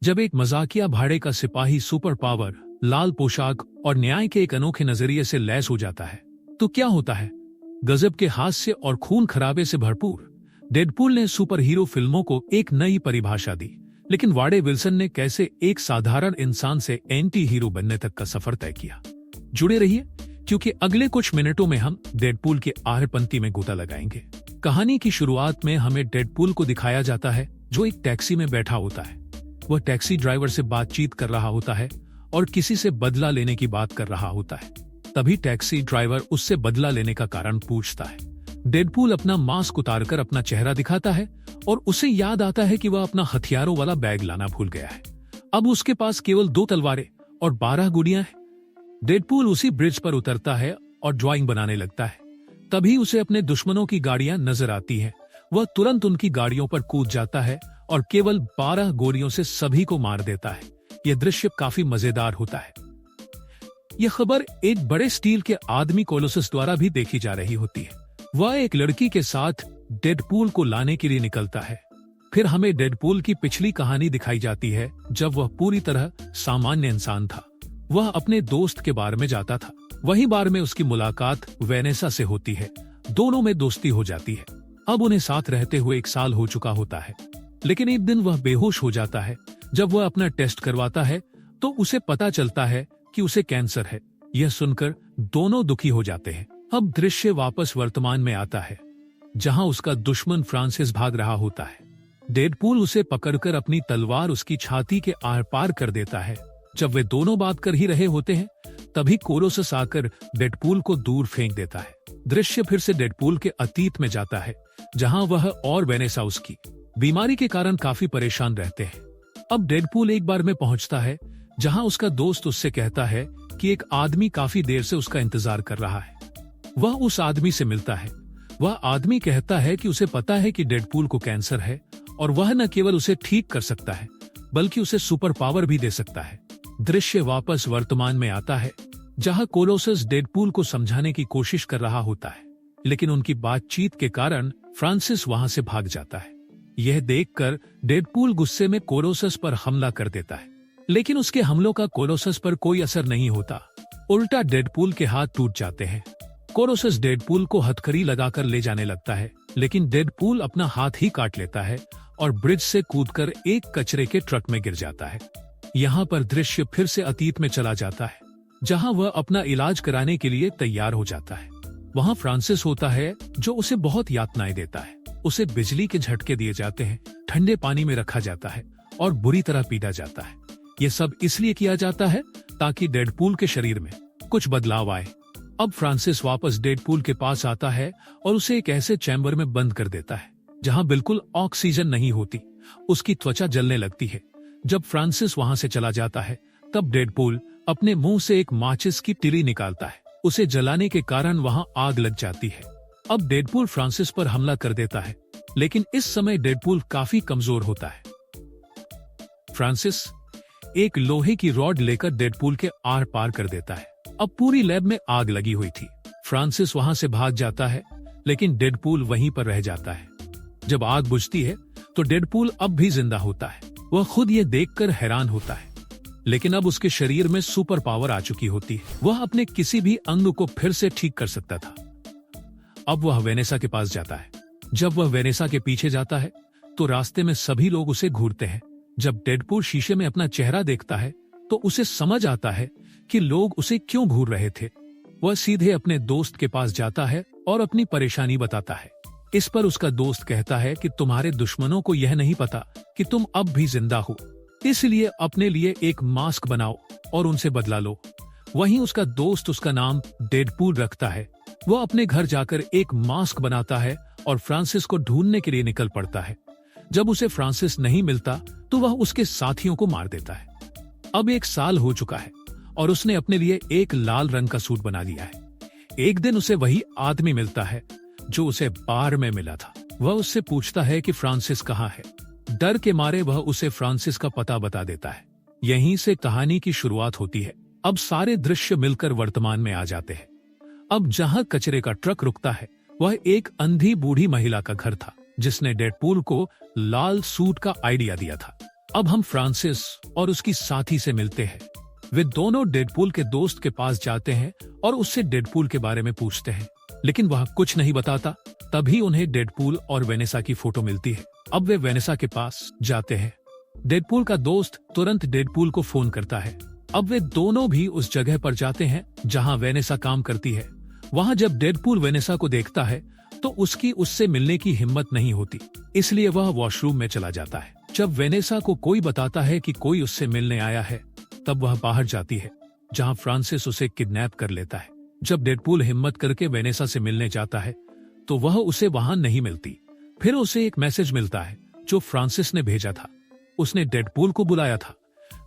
जब एक मजाकिया भाड़े का सिपाही सुपर पावर, लाल पोशाक और न्याय के एक अनोखे नजरिए से लैस हो जाता है तो क्या होता है? गजब के हास्य और खून खराबे से भरपूर डेडपूल ने सुपर हीरो फिल्मों को एक नई परिभाषा दी। लेकिन वाडे विल्सन ने कैसे एक साधारण इंसान से एंटी हीरो बनने तक का सफर तय किया? जुड़े रहिए, क्योंकि अगले कुछ मिनटों में हम डेडपूल के आहरपंती में गोता लगाएंगे। कहानी की शुरुआत में हमें डेडपूल को दिखाया जाता है जो एक टैक्सी में बैठा होता है। वह टैक्सी ड्राइवर से बातचीत कर रहा होता है और किसी से बदला लेने की बात कर रहा होता है। तभी टैक्सी ड्राइवर उससे बदला लेने का कारण पूछता है। डेडपूल अपना मास्क उतारकर अपना चेहरा दिखाता है और उसे याद आता है कि वह अपना हथियारों वाला बैग लाना भूल गया है। अब उसके पास केवल 2 तलवारें और 12 गोलियां हैं। डेडपूल उसी ब्रिज पर उतरता है और ड्राइंग बनाने लगता है। तभी उसे अपने दुश्मनों की गाड़ियां नजर आती हैं। वह तुरंत उनकी गाड़ियों पर कूद जाता है और केवल 12 गोलियों से सभी को मार देता है। यह दृश्य काफी मजेदार होता है। यह खबर एक बड़े स्टील के आदमी कोलोसस द्वारा भी देखी जा रही होती है। वह एक लड़की के साथ डेडपूल को लाने के लिए निकलता है। फिर हमें डेडपूल की पिछली कहानी दिखाई जाती है जब वह पूरी तरह सामान्य इंसान था। वह अपने दोस्त के बार में जाता था। वही बार में उसकी मुलाकात वेनेसा से होती है। दोनों में दोस्ती हो जाती है। अब उन्हें साथ रहते हुए 1 साल हो चुका होता है। लेकिन एक दिन वह बेहोश हो जाता है। जब वह अपना टेस्ट करवाता है तो उसे पता चलता है कि उसे कैंसर है। यह सुनकर दोनों दुखी हो जाते हैं। अब दृश्य वापस वर्तमान में आता है, जहां उसका दुश्मन फ्रांसिस भाग रहा होता है। डेडपूल उसे पकड़कर अपनी तलवार उसकी छाती के आर पार कर देता है। जब वे दोनों बात कर ही रहे होते हैं, तभी कोलोसस आकर डेडपूल को दूर फेंक देता है। दृश्य फिर से डेडपूल के अतीत में जाता है, जहां वह और वेनेसा उसकी बीमारी के कारण काफी परेशान रहते हैं। अब डेडपूल एक बार में पहुंचता है जहां उसका दोस्त उससे कहता है कि एक आदमी काफी देर से उसका इंतजार कर रहा है। वह उस आदमी से मिलता है। वह आदमी कहता है कि उसे पता है कि डेडपूल को कैंसर है और वह न केवल उसे ठीक कर सकता है बल्कि उसे सुपर पावर भी दे सकता है। दृश्य वापस वर्तमान में आता है, जहां कोलोसस डेडपूल को समझाने की कोशिश कर रहा होता है। लेकिन उनकी बातचीत के कारण फ्रांसिस वहां से भाग जाता है। यह देखकर डेडपूल गुस्से में कोलोसस पर हमला कर देता है। लेकिन उसके हमलों का कोलोसस पर कोई असर नहीं होता। उल्टा डेडपूल के हाथ टूट जाते हैं। कोलोसस डेडपूल को हथकड़ी लगाकर ले जाने लगता है, लेकिन डेडपूल अपना हाथ ही काट लेता है और ब्रिज से कूदकर एक कचरे के ट्रक में गिर जाता है। यहाँ पर दृश्य फिर से अतीत में चला जाता है, जहाँ वह अपना इलाज कराने के लिए तैयार हो जाता है। वहाँ फ्रांसिस होता है जो उसे बहुत यातनाएं देता है। उसे बिजली के झटके दिए जाते हैं, ठंडे पानी में रखा जाता है और बुरी तरह पीटा जाता है। ये सब इसलिए किया जाता है ताकि डेडपूल के शरीर में कुछ बदलाव आए। अब फ्रांसिस वापस डेडपूल के पास आता है और उसे एक ऐसे चैम्बर में बंद कर देता है जहां बिल्कुल ऑक्सीजन नहीं होती। उसकी त्वचा जलने लगती है। जब फ्रांसिस वहां से चला जाता है, तब डेडपूल अपने मुंह से एक माचिस की तिली निकालता है। उसे जलाने के कारण वहां आग लग जाती है। अब डेडपूल फ्रांसिस पर हमला कर देता है, लेकिन इस समय डेडपूल काफी कमजोर होता है। फ्रांसिस एक लोहे की रॉड लेकर डेडपूल के आर पार कर देता है। अब पूरी लैब में आग लगी हुई थी। फ्रांसिस वहां से भाग जाता है, लेकिन डेडपूल वहीं पर रह जाता है। जब आग बुझती है तो डेडपूल अब भी जिंदा होता है। वह खुद ये देखकर हैरान होता है, लेकिन अब उसके शरीर में सुपर पावर आ चुकी होती है। वह अपने किसी भी अंग को फिर से ठीक कर सकता था। अब वह वेनेसा के पास जाता है। जब वह वेनेसा के पीछे जाता है तो रास्ते में सभी लोग उसे घूरते हैं। जब डेडपूल शीशे में अपना चेहरा देखता है तो उसे समझ आता है कि लोग उसे क्यों घूर रहे थे। वह सीधे अपने दोस्त के पास जाता है और अपनी परेशानी बताता है। इस पर उसका दोस्त कहता है कि तुम्हारे दुश्मनों को यह नहीं पता कि तुम अब भी जिंदा हो, इसलिए अपने लिए एक मास्क बनाओ और उनसे बदला लो। वहीं उसका दोस्त उसका नाम डेडपूल रखता है। वह अपने घर जाकर एक मास्क बनाता है और फ्रांसिस को ढूंढने के लिए निकल पड़ता है। जब उसे फ्रांसिस नहीं मिलता तो वह उसके साथियों को मार देता है। अब 1 साल हो चुका है और उसने अपने लिए एक लाल रंग का सूट बना लिया है। एक दिन उसे वही आदमी मिलता है जो उसे बार में मिला था। वह उससे पूछता है कि फ्रांसिस कहाँ है। डर के मारे वह उसे फ्रांसिस का पता बता देता है। यहीं से कहानी की शुरुआत होती है। अब सारे दृश्य मिलकर वर्तमान में आ जाते हैं। अब जहां कचरे का ट्रक रुकता है, वह एक अंधी बूढ़ी महिला का घर था, जिसने डेडपूल को लाल सूट का आइडिया दिया था। अब हम फ्रांसिस और उसकी साथी से मिलते हैं। वे दोनों डेडपूल के दोस्त के पास जाते हैं और उससे डेडपूल के बारे में पूछते हैं, लेकिन वह कुछ नहीं बताता। तभी उन्हें डेडपूल और वेनेसा की फोटो मिलती है। अब वे वेनेसा के पास जाते हैं। डेडपूल का दोस्त तुरंत डेडपूल को फोन करता है। अब वे दोनों भी उस जगह पर जाते हैं जहां वेनेसा काम करती है। वहां जब डेडपूल वेनेसा को देखता है तो उसकी उससे मिलने की हिम्मत नहीं होती, इसलिए वह वॉशरूम में चला जाता है। जब वेनेसा को कोई बताता है कि कोई उससे मिलने आया है, तब वह बाहर जाती है, जहां फ्रांसिस उसे किडनैप कर लेता है। जब डेडपूल हिम्मत करके वेनेसा से मिलने जाता है तो वह उसे वहां नहीं मिलती। फिर उसे एक मैसेज मिलता है जो फ्रांसिस ने भेजा था। उसने डेडपूल को बुलाया था।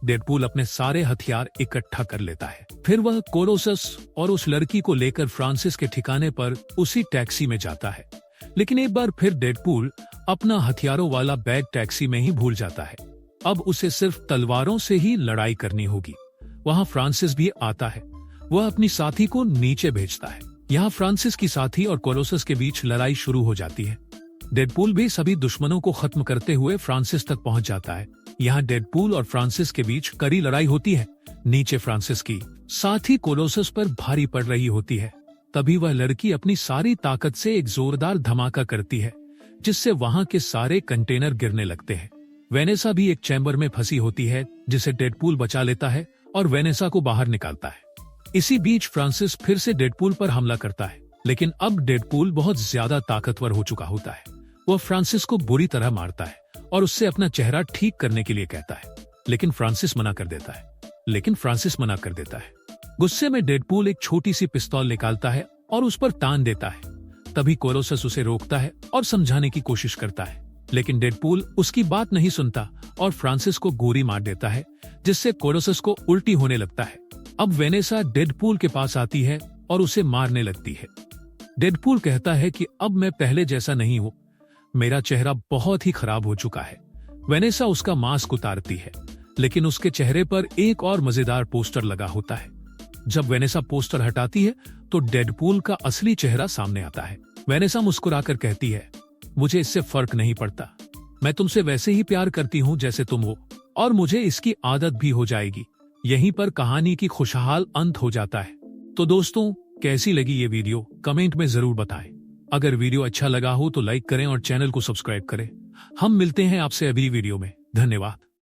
डेडपूल अपने सारे हथियार इकट्ठा कर लेता है। फिर वह कोलोसस और उस लड़की को लेकर फ्रांसिस के ठिकाने पर उसी टैक्सी में जाता है। लेकिन एक बार फिर डेडपूल अपना हथियारों वाला बैग टैक्सी में ही भूल जाता है। अब उसे सिर्फ तलवारों से ही लड़ाई करनी होगी। वहां फ्रांसिस भी आता है। वह अपनी साथी को नीचे भेजता है। यहाँ फ्रांसिस की साथी और कोलोसस के बीच लड़ाई शुरू हो जाती है। डेडपूल भी सभी दुश्मनों को खत्म करते हुए फ्रांसिस तक पहुंच जाता है। यहाँ डेडपूल और फ्रांसिस के बीच कड़ी लड़ाई होती है। नीचे फ्रांसिस की साथी कोलोसस पर भारी पड़ रही होती है। तभी वह लड़की अपनी सारी ताकत से एक जोरदार धमाका करती है, जिससे वहां के सारे कंटेनर गिरने लगते हैं। वेनेसा भी एक चैम्बर में फंसी होती है, जिसे डेडपूल बचा लेता है और वेनेसा को बाहर निकालता है। इसी बीच फ्रांसिस फिर से डेडपूल पर हमला करता है, लेकिन अब डेडपूल बहुत ज्यादा ताकतवर हो चुका होता है। वह फ्रांसिस को बुरी तरह मारता है और उससे अपना चेहरा ठीक करने के लिए कहता है, लेकिन फ्रांसिस मना कर देता है। गुस्से में डेडपूल एक छोटी सी पिस्तौल निकालता है और उस पर तान देता है। तभी कोलोसस उसे रोकता है और समझाने की कोशिश करता है, लेकिन डेडपूल उसकी बात नहीं सुनता और फ्रांसिस को गोली मार देता है, जिससे कोलोसस को उल्टी होने लगता है। अब वेनेसा डेडपूल के पास आती है और उसे मारने लगती है। डेडपूल कहता है कि अब मैं पहले जैसा नहीं हूँ, मेरा चेहरा बहुत ही खराब हो चुका है। वेनेसा उसका मास्क उतारती है, लेकिन उसके चेहरे पर एक और मजेदार पोस्टर लगा होता है। जब वेनेसा पोस्टर हटाती है तो डेडपूल का असली चेहरा सामने आता है। वेनेसा मुस्कुराकर कहती है, मुझे इससे फर्क नहीं पड़ता, मैं तुमसे वैसे ही प्यार करती हूँ जैसे तुम हो, और मुझे इसकी आदत भी हो जाएगी। यहीं पर कहानी की खुशहाल अंत हो जाता है। तो दोस्तों, कैसी लगी ये वीडियो कमेंट में जरूर बताएं। अगर वीडियो अच्छा लगा हो तो लाइक करें और चैनल को सब्सक्राइब करें। हम मिलते हैं आपसे अगली वीडियो में। धन्यवाद।